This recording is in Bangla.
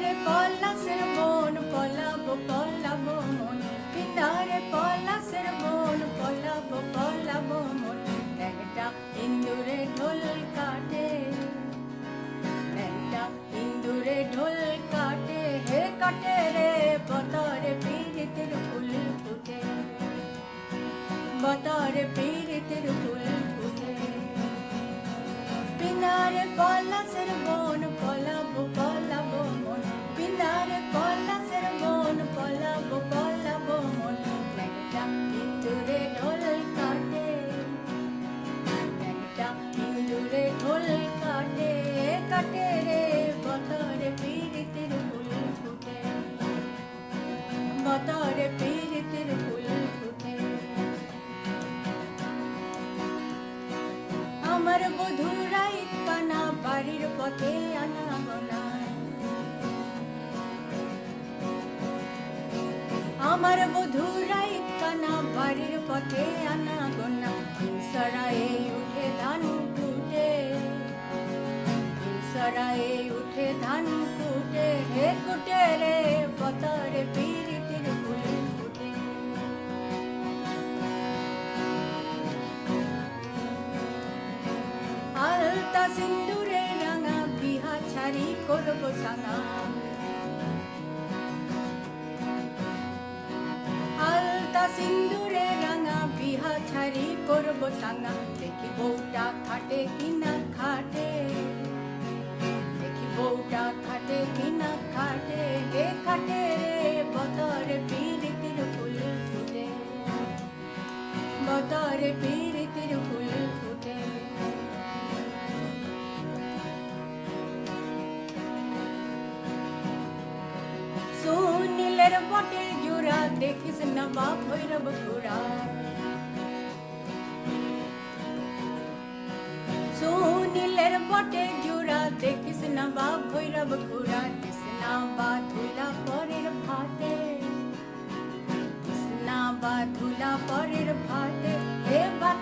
পিনারে পলাশের মন পলাবো পলাবো মন পিনারে পলাশের মন পলাবো পলাবো মন একটা ইন্দুরে ঢোল কাটে একটা ইন্দুরে ঢোল কাটে হে কাটে রে বতরে পীড়িতের ফুল ফুটে বতরে পীড়িতের ফুল ফুটে পিনারে পলাশের মন পলাবো পলাবো মন পিনারে পলাশের মন পলাবো পলাবো মন একটা ইন্দুরে ঢোল কাটে একটা ইন্দুরে ঢোল কাটে কাটে রে বতরে পীড়িতের ফুল ফুটে বতরে পীড়িতের ফুল ফুটে আমার বধুরা ইকানা বাড়ির পথে আনা গোনা আমার বধুরা ইকানা বাড়ির পথে আনা গোনা সরায়ে উঠে ধান কুটে সরায়ে উঠে ধান কুটে হে কুটে রে বতরে পীড়িতের ফুল ফুটে আলতা সিন্দুরে রাঙা বিহা ছাড়ি করবো সাঙা আলতা সিন্দুরে রাঙা বিহা ছাড়ি করবো সাঙা দেখি বউটা খাটে কিনা খাটে দেখি বউটা খাটে কিনা খাটে হে খাটে রে বতরে পীড়িতের ফুল ফুটে বতরে পীড়িতের ফুল ফুটে সুনীলের বটে জোড়া দেখিস নবাব ভৈরব ঘোড়া সুনীলের বটে জোড়া দেখিস নবাব ভৈরব ঘোড়া কৃষ্ণা বা ধুলা পরের ভাতে কৃষ্ণা বা ধুলা পরের ভাতে হে ভাত